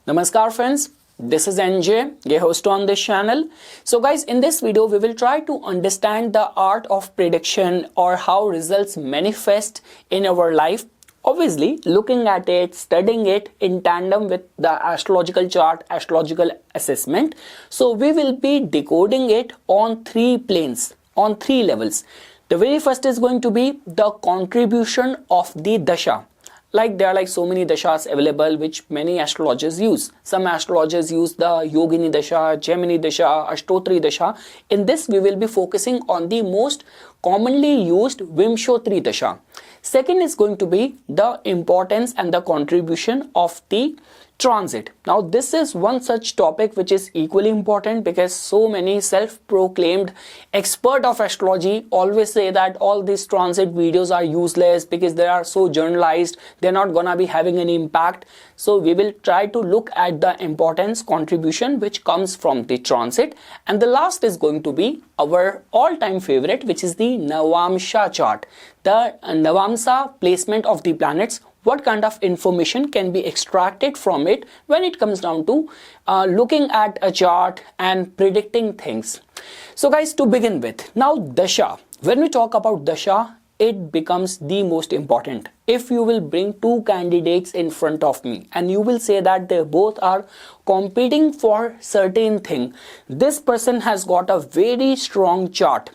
Namaskar friends, this is NJ, your host on this channel. So guys, in this video we will try to understand the art of prediction or how results manifest in our life. Obviously, looking at it, studying it in tandem with the astrological chart, astrological assessment. So we will be decoding it on three planes, on three levels. The very first is going to be the contribution of the dasha. Like there are so many dashas available which many astrologers use. Some astrologers use the Yogini dasha, Gemini dasha, Ashtotri dasha. In this we will be focusing on the most commonly used Vimshotri dasha. Second is going to be the importance and the contribution of the transit. Now this is one such topic which is equally important because so many self-proclaimed expert of astrology always say that all these transit videos are useless because they are so generalized, they're not gonna be having any impact. So we will try to look at the importance contribution which comes from the transit, and the last is going to be our all-time favorite, which is the Navamsha chart, the Navamsa placement of the planets. What kind of information can be extracted from it when it comes down to looking at a chart and predicting things. So guys, to begin with, now dasha. When we talk about dasha, it becomes the most important. If you will bring two candidates in front of me and you will say that they both are competing for certain thing, this person has got a very strong chart,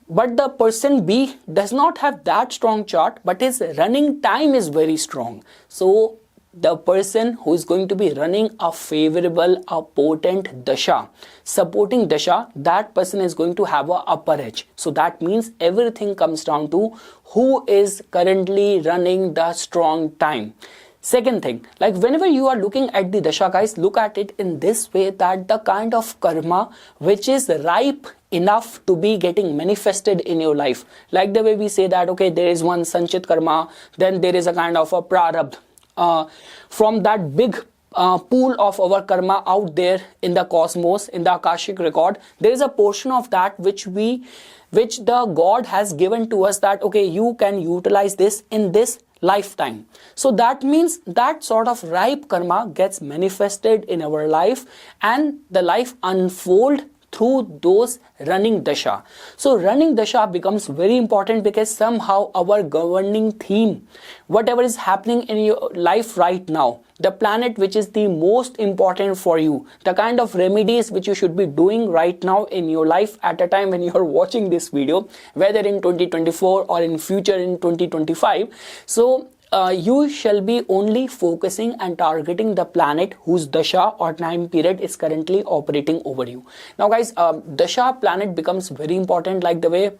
but the person B does not have that strong chart, but his running time is very strong. So the person who is going to be running a favorable, a potent dasha, supporting dasha, that person is going to have a upper edge. So that means everything comes down to who is currently running the strong time. Second thing, like whenever you are looking at the dasha, guys, look at it in this way, that the kind of karma which is ripe enough to be getting manifested in your life. Like the way we say that, okay, there is one sanchit karma, then there is a kind of a prarabdha. From that big pool of our karma out there in the cosmos, in the Akashic record, there is a portion of that which the God has given to us, that okay, you can utilize this in this lifetime. So that means that sort of ripe karma gets manifested in our life and the life unfold through those running dasha. So running dasha becomes very important because somehow our governing theme, whatever is happening in your life right now, the planet which is the most important for you, the kind of remedies which you should be doing right now in your life at a time when you are watching this video, whether in 2024 or in future in 2025. So you shall be only focusing and targeting the planet whose dasha or time period is currently operating over you. Now guys, dasha planet becomes very important, like the way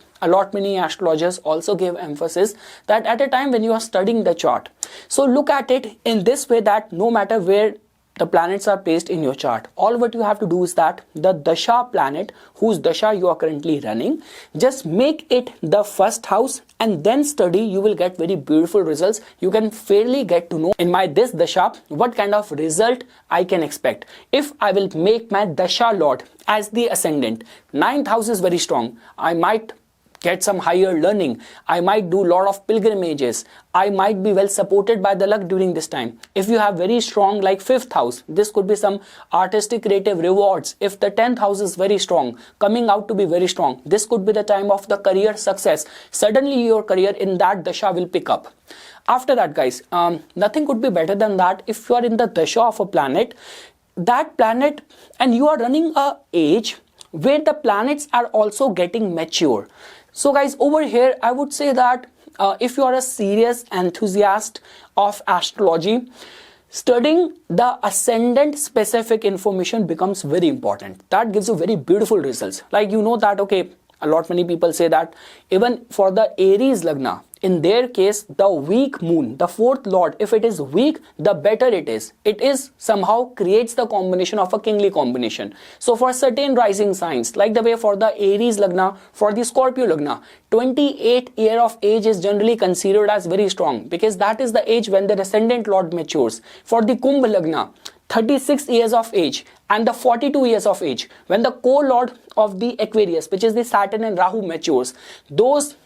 many astrologers also give emphasis that at a time when you are studying the chart. So look at it in this way, that no matter where the planets are placed in your chart, all what you have to do is that the dasha planet whose dasha you are currently running, just make it the first house and then study. You will get very beautiful results. You can fairly get to know in my this dasha what kind of result I can expect. If I will make my dasha lord as the ascendant, 9th house is very strong, I might get some higher learning, I might do a lot of pilgrimages, I might be well supported by the luck during this time. If you have very strong like 5th house, this could be some artistic creative rewards. If the 10th house is very strong, coming out to be very strong, this could be the time of the career success. Suddenly your career in that dasha will pick up. After that guys, nothing could be better than that. If you are in the dasha of a planet, that planet, and you are running a age where the planets are also getting mature. So guys, over here I would say that if you are a serious enthusiast of astrology, studying the ascendant specific information becomes very important. That gives you very beautiful results. Like you know that okay, many people say that even for the Aries Lagna, in their case, the weak moon, the 4th lord, if it is weak, the better it is. It is somehow creates the combination of a kingly combination. So for certain rising signs, like the way for the Aries Lagna, for the Scorpio Lagna, 28 year of age is generally considered as very strong because that is the age when the ascendant lord matures. For the Kumbh Lagna, 36 years of age and the 42 years of age, when the co-lord of the Aquarius, which is the Saturn and Rahu, matures, those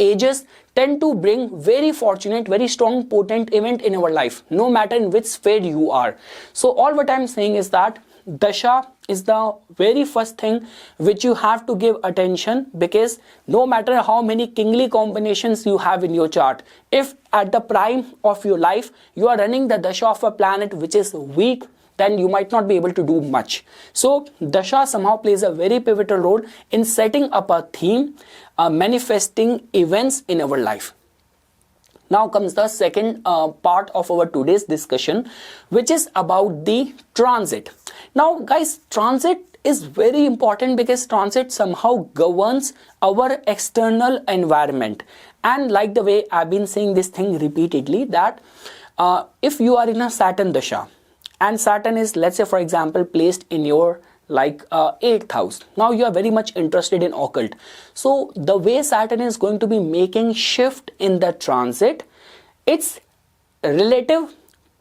ages tend to bring very fortunate, very strong, potent event in our life, no matter in which sphere you are. So all what I'm saying is that dasha is the very first thing which you have to give attention, because no matter how many kingly combinations you have in your chart, if at the prime of your life you are running the dasha of a planet which is weak, then you might not be able to do much. So dasha somehow plays a very pivotal role in setting up a theme, manifesting events in our life. Now comes the second part of our today's discussion, which is about the transit. Now guys, transit is very important because transit somehow governs our external environment. And like the way I've been saying this thing repeatedly, that if you are in a Saturn dasha, and Saturn is, let's say for example, placed in your like 8th house. Now you are very much interested in occult. So the way Saturn is going to be making shift in the transit, its relative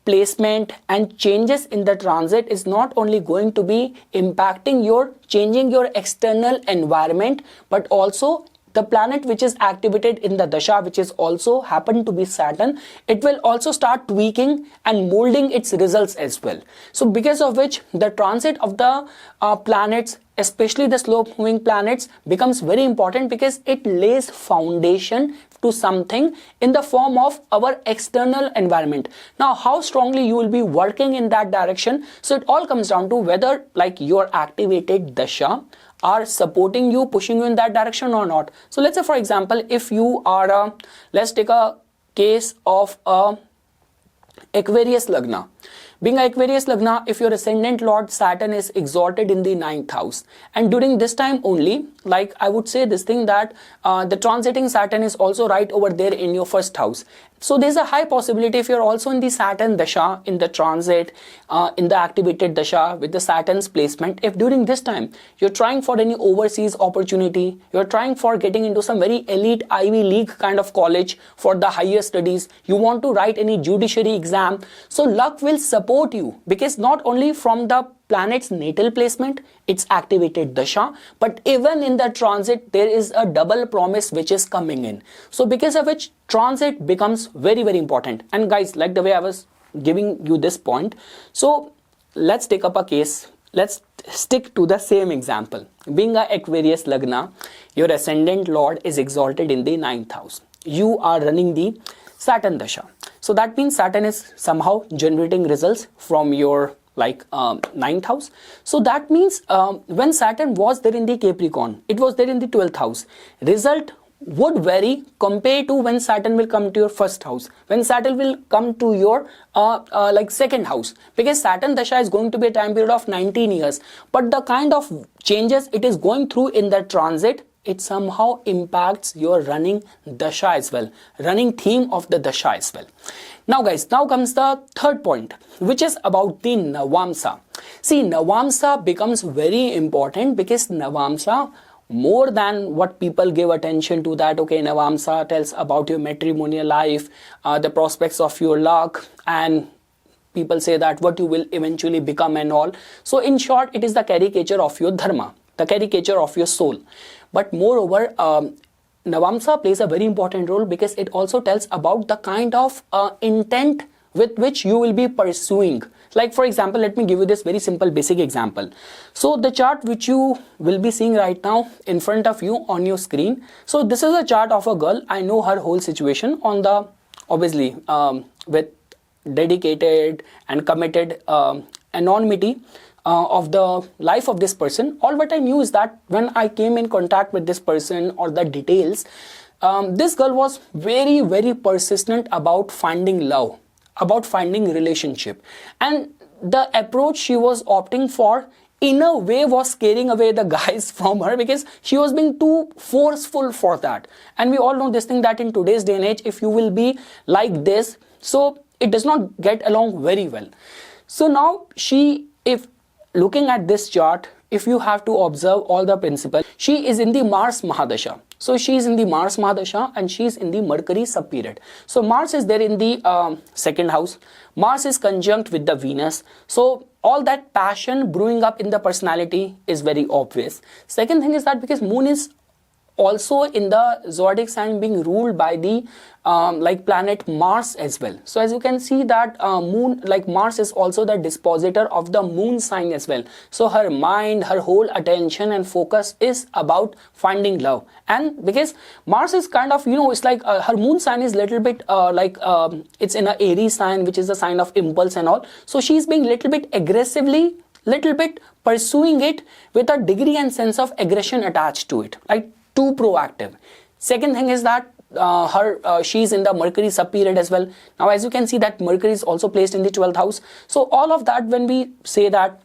placement and changes in the transit is not only going to be impacting your, changing your external environment, but also the planet which is activated in the dasha, which is also happen to be Saturn, it will also start tweaking and molding its results as well. So because of which the transit of the planets, especially the slow moving planets, becomes very important, because it lays foundation to something in the form of our external environment. Now how strongly you will be working in that direction, so it all comes down to whether like your activated dasha are supporting you, pushing you in that direction or not. So let's say for example, if you are let's take a case of Aquarius Lagna. Being Aquarius Lagna, if your ascendant lord Saturn is exalted in the 9th house, and during this time only, like I would say this thing that the transiting Saturn is also right over there in your 1st house. So there's a high possibility if you're also in the Saturn dasha, in the transit, in the activated dasha with the Saturn's placement, if during this time you're trying for any overseas opportunity, you're trying for getting into some very elite Ivy League kind of college for the higher studies, you want to write any judiciary exam, so luck will support you, because not only from the planet's natal placement, it's activated dasha, but even in the transit there is a double promise which is coming in. So because of which transit becomes very important. And guys, like the way I was giving you this point, so let's take up a case. Let's stick to the same example. Being a Aquarius Lagna, your ascendant lord is exalted in the 9th house. You are running the Saturn dasha. So that means Saturn is somehow generating results from your like 9th house. So that means when Saturn was there in the Capricorn, it was there in the 12th house. Result would vary compared to when Saturn will come to your 1st house, when Saturn will come to your like 2nd house, because Saturn dasha is going to be a time period of 19 years, but the kind of changes it is going through in the transit, it somehow impacts your running dasha as well, running theme of the dasha as well. Now guys, now comes the third point, which is about the Navamsa. See, Navamsa becomes very important, because Navamsa, more than what people give attention to, that okay, Navamsa tells about your matrimonial life, the prospects of your luck, and people say that what you will eventually become and all. So in short, it is the caricature of your dharma, the caricature of your soul. But moreover, Navamsa plays a very important role, because it also tells about the kind of intent with which you will be pursuing. Like for example, let me give you this very simple basic example. So the chart which you will be seeing right now in front of you on your screen. So this is a chart of a girl. I know her whole situation on the, obviously with dedicated and committed anonymity of the life of this person. All what I knew is that when I came in contact with this person, or the details, this girl was very persistent about finding love, about finding relationship, and the approach she was opting for in a way was scaring away the guys from her, because she was being too forceful for that. And we all know this thing, that in today's day and age, if you will be like this, so it does not get along very well. So now she, if looking at this chart, if you have to observe all the principles, she is in the Mars Mahadasha. So she is in the Mars Mahadasha, and she is in the Mercury subperiod. So Mars is there in the 2nd house. Mars is conjunct with the Venus. So all that passion brewing up in the personality is very obvious. Second thing is that because Moon is also in the zodiac sign being ruled by the like planet Mars as well. So as you can see that moon, like Mars is also the dispositor of the moon sign as well. So her mind, her whole attention and focus is about finding love. And because Mars is kind of, you know, it's like her moon sign is little bit it's in a Aries sign, which is a sign of impulse and all. So she's being little bit aggressively, little bit pursuing it with a degree and sense of aggression attached to it, like too proactive. Second thing is that she's in the Mercury sub period as well. Now as you can see that Mercury is also placed in the 12th house. So all of that, when we say that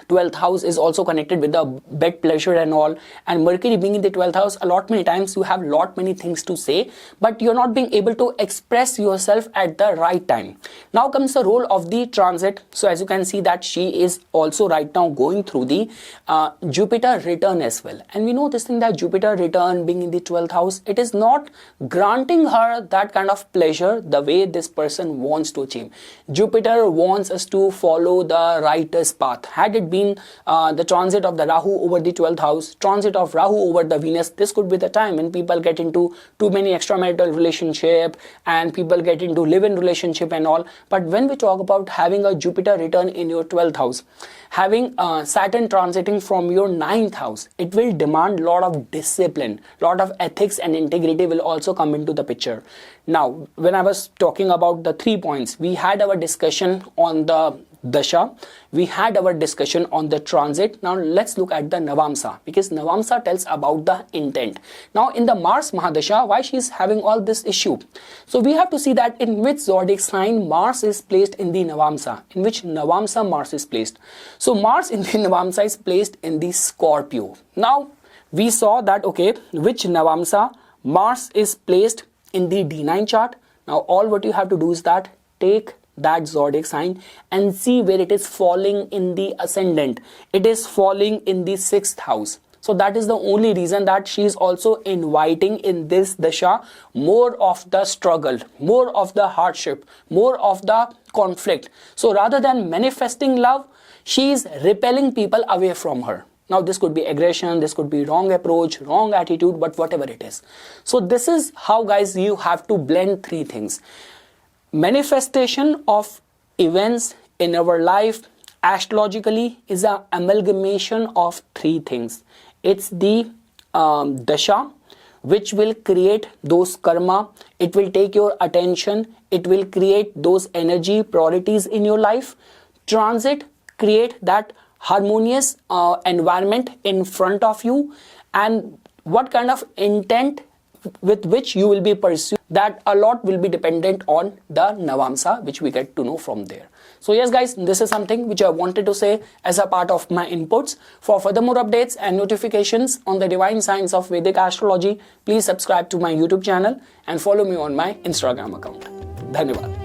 12th house is also connected with the bed pleasure and all, and Mercury being in the 12th house, a lot many times you have lot many things to say, but you're not being able to express yourself at the right time. Now comes the role of the transit. So as you can see that she is also right now going through the Jupiter return as well, and we know this thing that Jupiter return being in the 12th house, it is not granting her that kind of pleasure the way this person wants to achieve. Jupiter wants us to follow the righteous path. Had it been the transit of the Rahu over the 12th house, transit of Rahu over the Venus, this could be the time when people get into too many extramarital relationship and people get into live-in relationship and all. But when we talk about having a Jupiter return in your 12th house, having Saturn transiting from your 9th house, it will demand lot of discipline, lot of ethics and integrity will also come into the picture. Now when I was talking about the 3 points, we had our discussion on the Dasha, we had our discussion on the transit. Now let's look at the Navamsa, because Navamsa tells about the intent. Now in the Mars Mahadasha, why she is having all this issue? So we have to see that in which zodiac sign Mars is placed in the Navamsa, in which Navamsa Mars is placed. So Mars in the Navamsa is placed in the Scorpio. Now we saw that, okay, which Navamsa Mars is placed in the D9 chart. Now all what you have to do is that take that zodiac sign and see where it is falling in the ascendant. It is falling in the 6th house. So that is the only reason that she is also inviting in this dasha more of the struggle, more of the hardship, more of the conflict. So rather than manifesting love, she is repelling people away from her. Now this could be aggression, this could be wrong approach, wrong attitude, but whatever it is. So this is how, guys, you have to blend 3 things. Manifestation of events in our life astrologically is an amalgamation of 3 things. It's the dasha, which will create those karma. It will take your attention. It will create those energy priorities in your life. Transit create that harmonious environment in front of you, and what kind of intent with which you will be pursued, that a lot will be dependent on the Navamsa, which we get to know from there. So yes guys, this is something which I wanted to say as a part of my inputs. For further more updates and notifications on the divine science of Vedic astrology, please subscribe to my YouTube channel and follow me on my Instagram account. Dhanyavad.